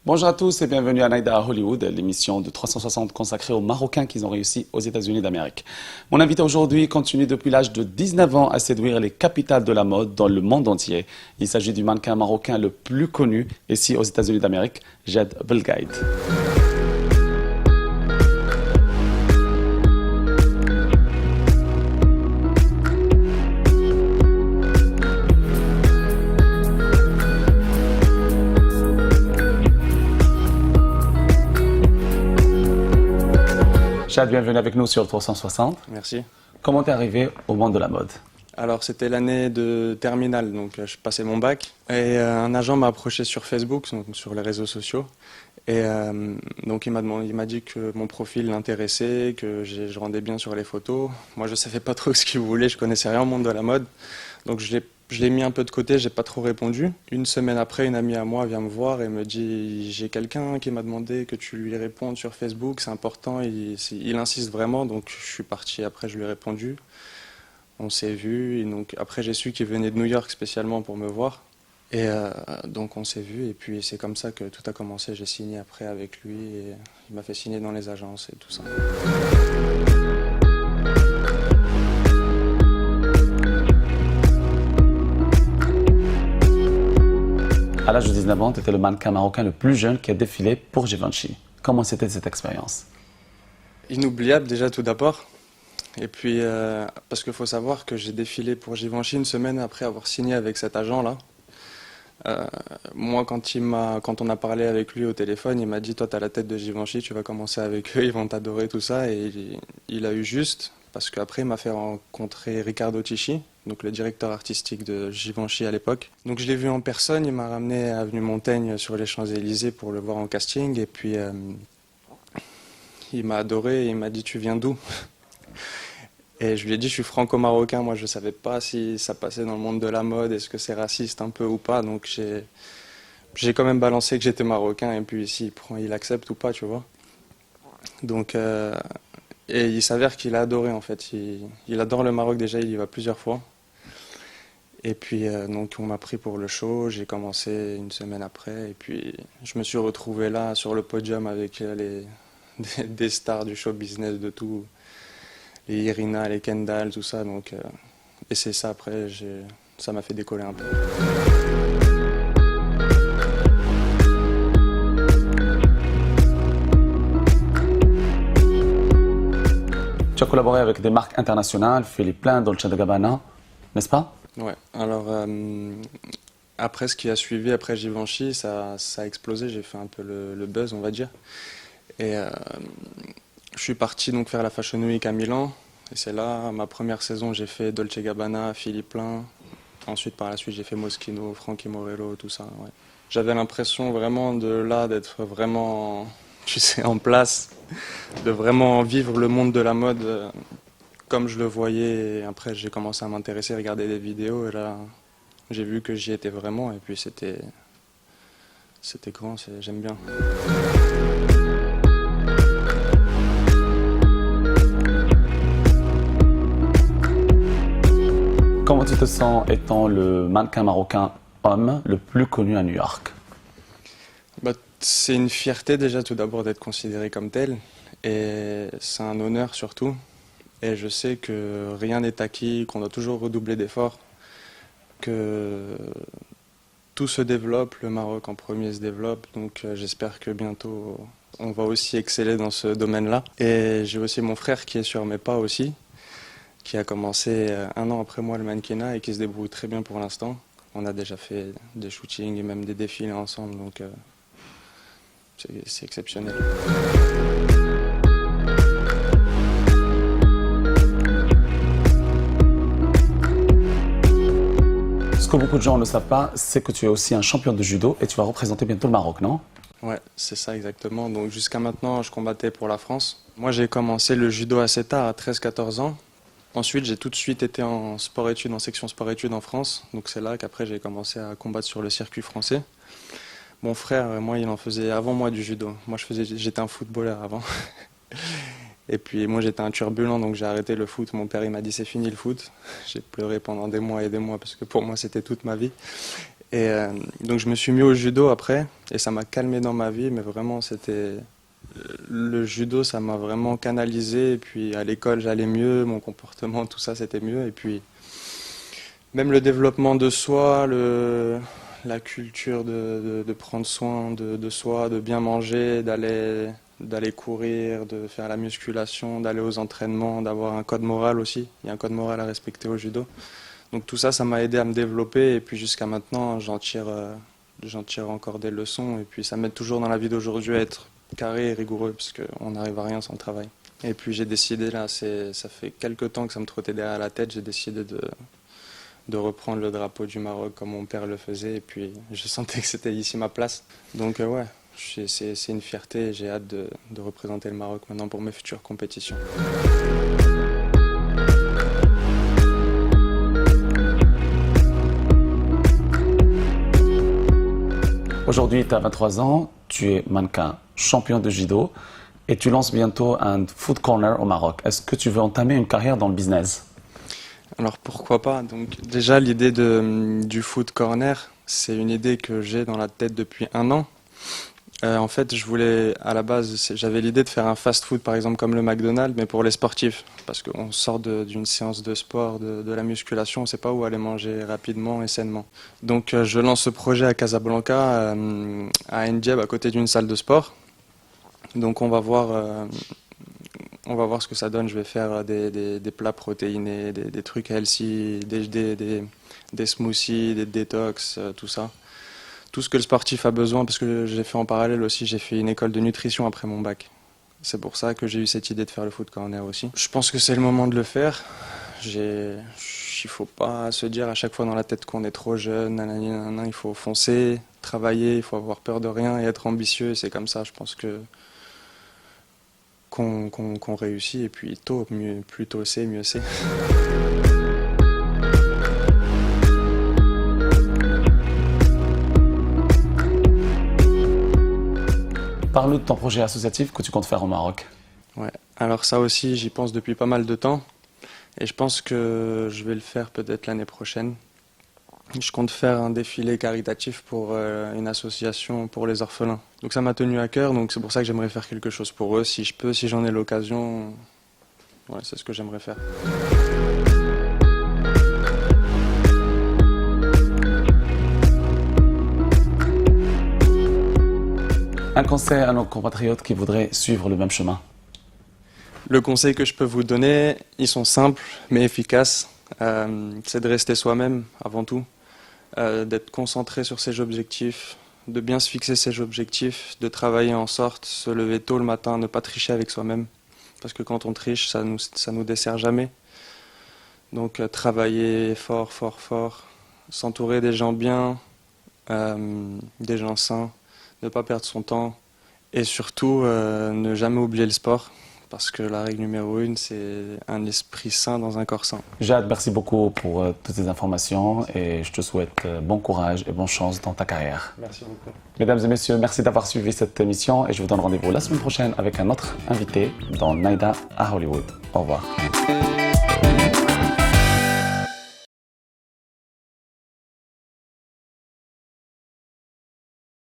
Bonjour à tous et bienvenue à Naïda à Hollywood, l'émission de 360 consacrée aux Marocains qui ont réussi aux États-Unis d'Amérique. Mon invité aujourd'hui continue depuis l'âge de 19 ans à séduire les capitales de la mode dans le monde entier. Il s'agit du mannequin marocain le plus connu ici aux États-Unis d'Amérique, Jed Belgaïd. Jed, bienvenue avec nous sur 360. Merci. Comment t'es arrivé au monde de la mode? Alors c'était l'année de terminale, donc je passais mon bac et un agent m'a approché sur Facebook, donc sur les réseaux sociaux, et donc il m'a dit que mon profil l'intéressait, que je rendais bien sur les photos. Moi je savais pas trop ce qu'il voulait, je connaissais rien au monde de la mode, donc je l'ai mis un peu de côté, j'ai pas trop répondu. Une semaine après, une amie à moi vient me voir et me dit j'ai quelqu'un qui m'a demandé que tu lui répondes sur Facebook, c'est important, il insiste vraiment, donc je suis parti. Après je lui ai répondu. On s'est vu, et donc après j'ai su qu'il venait de New York spécialement pour me voir. Et donc on s'est vu, et puis c'est comme ça que tout a commencé. J'ai signé après avec lui, et il m'a fait signer dans les agences et tout ça. À l'âge de 19 ans, tu étais le mannequin marocain le plus jeune qui a défilé pour Givenchy. Comment c'était cette expérience? Inoubliable déjà tout d'abord. Et puis, parce qu'il faut savoir que j'ai défilé pour Givenchy une semaine après avoir signé avec cet agent-là. Moi, quand on a parlé avec lui au téléphone, il m'a dit « Toi, tu as la tête de Givenchy, tu vas commencer avec eux, ils vont t'adorer, tout ça. » Et il a eu juste, parce qu'après, il m'a fait rencontrer Riccardo Tisci, donc le directeur artistique de Givenchy à l'époque. Donc je l'ai vu en personne, il m'a ramené à Avenue Montaigne sur les Champs-Élysées pour le voir en casting. Et puis, il m'a adoré et il m'a dit « Tu viens d'où ?» Et je lui ai dit, je suis franco-marocain, moi je ne savais pas si ça passait dans le monde de la mode, est-ce que c'est raciste un peu ou pas, donc j'ai quand même balancé que j'étais marocain, et puis s'il il accepte ou pas, tu vois. Donc, et il s'avère qu'il a adoré en fait, il adore le Maroc déjà, il y va plusieurs fois. Et puis donc on m'a pris pour le show, j'ai commencé une semaine après, et puis je me suis retrouvé là sur le podium avec des stars du show business de tout. Les Irina, les Kendall, tout ça, donc, et c'est ça après, ça m'a fait décoller un peu. Tu as collaboré avec des marques internationales, Philippe Plein, Dolce & Gabbana, n'est-ce pas? Ouais, alors après ce qui a suivi, après Givenchy, ça a explosé, j'ai fait un peu le buzz, on va dire. Et je suis parti donc faire la Fashion Week à Milan, et c'est là, ma première saison, j'ai fait Dolce & Gabbana, Philippe Plein. Ensuite, par la suite, j'ai fait Moschino, Frankie Morello, tout ça. Ouais. J'avais l'impression vraiment d'être vraiment, tu sais, en place, de vraiment vivre le monde de la mode comme je le voyais. Et après, j'ai commencé à m'intéresser, à regarder des vidéos, et là, j'ai vu que j'y étais vraiment, et puis c'était grand, j'aime bien. Comment tu te sens étant le mannequin marocain homme le plus connu à New York? Bah, c'est une fierté déjà tout d'abord d'être considéré comme tel, et c'est un honneur surtout. Et je sais que rien n'est acquis, qu'on doit toujours redoubler d'efforts, que tout se développe, le Maroc en premier se développe, donc j'espère que bientôt on va aussi exceller dans ce domaine-là. Et j'ai aussi mon frère qui est sur mes pas aussi, qui a commencé un an après moi le mannequinat et qui se débrouille très bien pour l'instant. On a déjà fait des shootings et même des défilés ensemble, donc c'est exceptionnel. Ce que beaucoup de gens ne savent pas, c'est que tu es aussi un champion de judo et tu vas représenter bientôt le Maroc, non? Ouais, c'est ça exactement. Donc jusqu'à maintenant, je combattais pour la France. Moi, j'ai commencé le judo assez tard, à 13-14 ans. Ensuite, j'ai tout de suite été en sport-études, en section sport-études en France. Donc c'est là qu'après j'ai commencé à combattre sur le circuit français. Mon frère, moi, il en faisait avant moi du judo. Moi, j'étais un footballeur avant. Et puis moi, j'étais un turbulent, donc j'ai arrêté le foot. Mon père, il m'a dit c'est fini le foot. J'ai pleuré pendant des mois et des mois parce que pour moi, c'était toute ma vie. Et donc je me suis mis au judo après et ça m'a calmé dans ma vie, mais vraiment le judo, ça m'a vraiment canalisé. Et puis à l'école, j'allais mieux, mon comportement, tout ça, c'était mieux. Et puis même le développement de soi, la culture de prendre soin de soi, de bien manger, d'aller courir, de faire la musculation, d'aller aux entraînements, d'avoir un code moral aussi. Il y a un code moral à respecter au judo. Donc tout ça, ça m'a aidé à me développer et puis jusqu'à maintenant, j'en tire encore des leçons et puis ça m'aide toujours dans la vie d'aujourd'hui à être carré et rigoureux parce qu'on n'arrive à rien sans le travail. Et puis j'ai décidé là, ça fait quelques temps que ça me trottait derrière la tête, j'ai décidé de reprendre le drapeau du Maroc comme mon père le faisait et puis je sentais que c'était ici ma place. Donc ouais, c'est une fierté et j'ai hâte de représenter le Maroc maintenant pour mes futures compétitions. Aujourd'hui, tu as 23 ans, tu es mannequin, champion de judo et tu lances bientôt un food corner au Maroc. Est-ce que tu veux entamer une carrière dans le business? Alors pourquoi pas? Donc déjà l'idée du food corner, c'est une idée que j'ai dans la tête depuis 1 an. En fait, à la base, j'avais l'idée de faire un fast-food par exemple comme le McDonald's, mais pour les sportifs, parce qu'on sort d'une séance de sport, de la musculation, on ne sait pas où aller manger rapidement et sainement. Donc je lance ce projet à Casablanca, à Ndjeb, à côté d'une salle de sport. Donc on va voir ce que ça donne. Je vais faire des plats protéinés, des trucs healthy, des smoothies, des détox, tout ça. Tout ce que le sportif a besoin, parce que j'ai fait en parallèle aussi, j'ai fait une école de nutrition après mon bac. C'est pour ça que j'ai eu cette idée de faire le food corner aussi. Je pense que c'est le moment de le faire. Il faut pas se dire à chaque fois dans la tête qu'on est trop jeune, nanani, nanana. Il faut foncer, travailler, il faut avoir peur de rien et être ambitieux. C'est comme ça, je pense qu'on réussit. Et puis tôt, plus tôt c'est, mieux c'est. Parle-nous de ton projet associatif que tu comptes faire au Maroc. Ouais, alors ça aussi, j'y pense depuis pas mal de temps. Et je pense que je vais le faire peut-être l'année prochaine. Je compte faire un défilé caritatif pour une association pour les orphelins. Donc ça m'a tenu à cœur, donc c'est pour ça que j'aimerais faire quelque chose pour eux. Si je peux, si j'en ai l'occasion, ouais, c'est ce que j'aimerais faire. Un conseil à nos compatriotes qui voudraient suivre le même chemin. Le conseil que je peux vous donner, ils sont simples mais efficaces. C'est de rester soi-même avant tout, d'être concentré sur ses objectifs, de bien se fixer ses objectifs, de travailler en sorte, se lever tôt le matin, ne pas tricher avec soi-même. Parce que quand on triche, ça nous dessert jamais. Donc travailler fort, fort, fort, s'entourer des gens bien, des gens sains, ne pas perdre son temps et surtout ne jamais oublier le sport. Parce que la règle numéro 1, c'est un esprit sain dans un corps sain. Jade, merci beaucoup pour toutes ces informations et je te souhaite bon courage et bonne chance dans ta carrière. Merci beaucoup. Mesdames et messieurs, merci d'avoir suivi cette émission et je vous donne rendez-vous la semaine prochaine avec un autre invité dans Naïda à Hollywood. Au revoir.